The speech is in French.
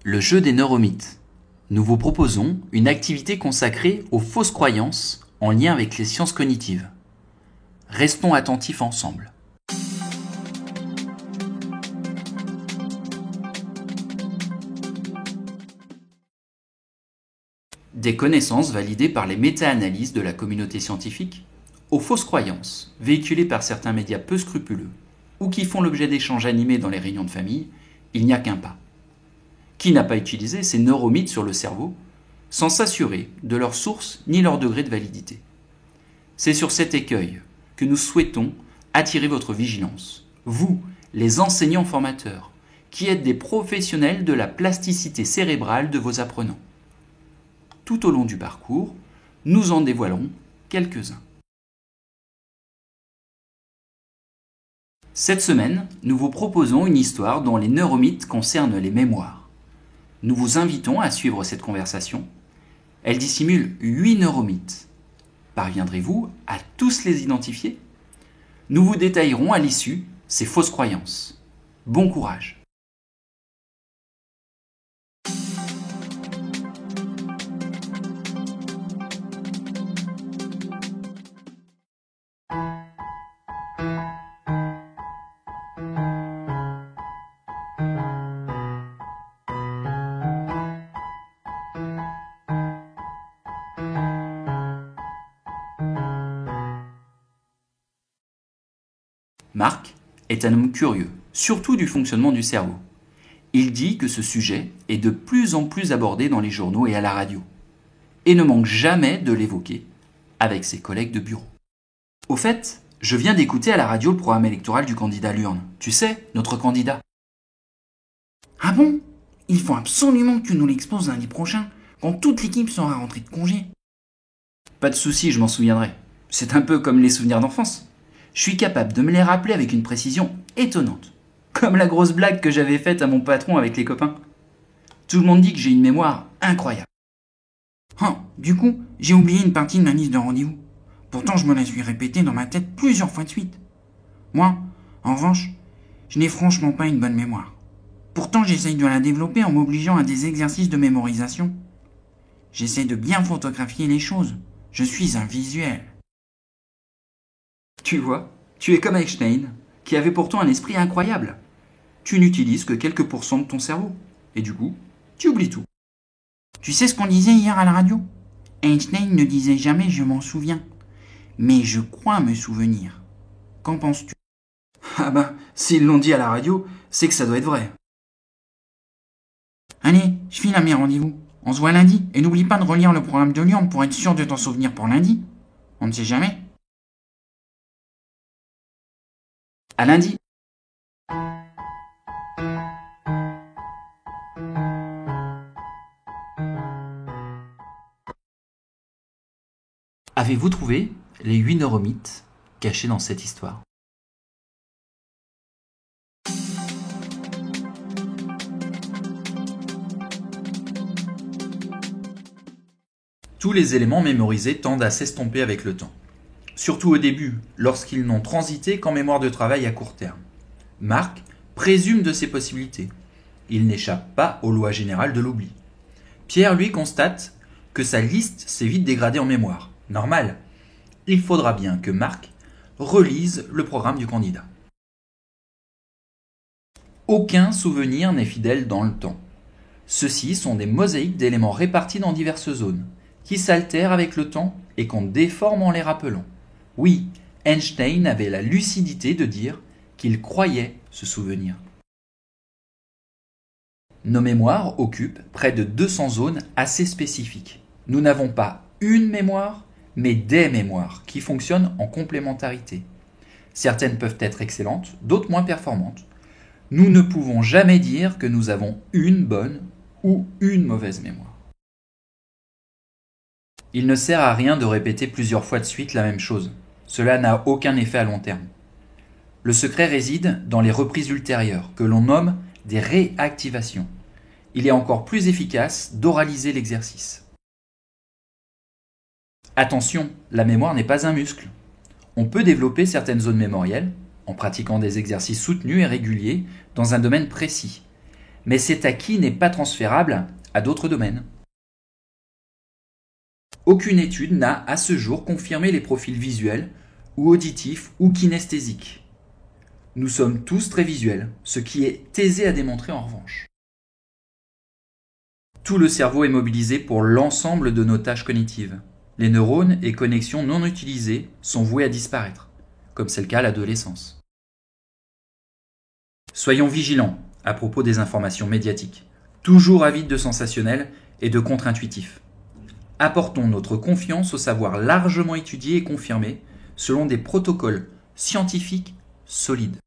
Le jeu des neuromythes. Nous vous proposons une activité consacrée aux fausses croyances en lien avec les sciences cognitives. Restons attentifs ensemble. Des connaissances validées par les méta-analyses de la communauté scientifique aux fausses croyances véhiculées par certains médias peu scrupuleux ou qui font l'objet d'échanges animés dans les réunions de famille, il n'y a qu'un pas. Qui n'a pas utilisé ces neuromythes sur le cerveau sans s'assurer de leur source ni leur degré de validité? C'est sur cet écueil que nous souhaitons attirer votre vigilance, vous, les enseignants formateurs, qui êtes des professionnels de la plasticité cérébrale de vos apprenants. Tout au long du parcours, nous en dévoilons quelques-uns. Cette semaine, nous vous proposons une histoire dont les neuromythes concernent les mémoires. Nous vous invitons à suivre cette conversation. Elle dissimule 8 neuromythes. Parviendrez-vous à tous les identifier? Nous vous détaillerons à l'issue ces fausses croyances. Bon courage! Marc est un homme curieux, surtout du fonctionnement du cerveau. Il dit que ce sujet est de plus en plus abordé dans les journaux et à la radio, et ne manque jamais de l'évoquer avec ses collègues de bureau. Au fait, je viens d'écouter à la radio le programme électoral du candidat Lurne. Tu sais, notre candidat. Ah bon? Il faut absolument que tu nous l'exposes lundi prochain, quand toute l'équipe sera rentrée de congé. Pas de souci, je m'en souviendrai. C'est un peu comme les souvenirs d'enfance. Je suis capable de me les rappeler avec une précision étonnante. Comme la grosse blague que j'avais faite à mon patron avec les copains. Tout le monde dit que j'ai une mémoire incroyable. Ah, du coup, j'ai oublié une partie de ma liste de rendez-vous. Pourtant, je me la suis répétée dans ma tête plusieurs fois de suite. Moi, en revanche, je n'ai franchement pas une bonne mémoire. Pourtant, j'essaye de la développer en m'obligeant à des exercices de mémorisation. J'essaie de bien photographier les choses. Je suis un visuel. Tu vois, tu es comme Einstein, qui avait pourtant un esprit incroyable. Tu n'utilises que quelques pourcents de ton cerveau. Et du coup, tu oublies tout. Tu sais ce qu'on disait hier à la radio? Einstein ne disait jamais « je m'en souviens ». Mais je crois me souvenir. Qu'en penses-tu? Ah ben, s'ils l'ont dit à la radio, c'est que ça doit être vrai. Allez, je file à mes rendez-vous. On se voit lundi. Et n'oublie pas de relire le programme de Lyon pour être sûr de t'en souvenir pour lundi. On ne sait jamais. À lundi. Avez-vous trouvé les 8 neuromythes cachés dans cette histoire? Tous les éléments mémorisés tendent à s'estomper avec le temps. Surtout au début, lorsqu'ils n'ont transité qu'en mémoire de travail à court terme. Marc présume de ces possibilités. Il n'échappe pas aux lois générales de l'oubli. Pierre, lui, constate que sa liste s'est vite dégradée en mémoire. Normal. Il faudra bien que Marc relise le programme du candidat. Aucun souvenir n'est fidèle dans le temps. Ceux-ci sont des mosaïques d'éléments répartis dans diverses zones, qui s'altèrent avec le temps et qu'on déforme en les rappelant. Oui, Einstein avait la lucidité de dire qu'il croyait se souvenir. Nos mémoires occupent près de 200 zones assez spécifiques. Nous n'avons pas une mémoire, mais des mémoires qui fonctionnent en complémentarité. Certaines peuvent être excellentes, d'autres moins performantes. Nous ne pouvons jamais dire que nous avons une bonne ou une mauvaise mémoire. Il ne sert à rien de répéter plusieurs fois de suite la même chose. Cela n'a aucun effet à long terme. Le secret réside dans les reprises ultérieures, que l'on nomme des réactivations. Il est encore plus efficace d'oraliser l'exercice. Attention, la mémoire n'est pas un muscle. On peut développer certaines zones mémorielles en pratiquant des exercices soutenus et réguliers dans un domaine précis. Mais cet acquis n'est pas transférable à d'autres domaines. Aucune étude n'a, à ce jour, confirmé les profils visuels, ou auditifs, ou kinesthésiques. Nous sommes tous très visuels, ce qui est aisé à démontrer en revanche. Tout le cerveau est mobilisé pour l'ensemble de nos tâches cognitives. Les neurones et connexions non utilisées sont voués à disparaître, comme c'est le cas à l'adolescence. Soyons vigilants à propos des informations médiatiques, toujours avides de sensationnel et de contre-intuitif. Apportons notre confiance au savoir largement étudié et confirmé selon des protocoles scientifiques solides.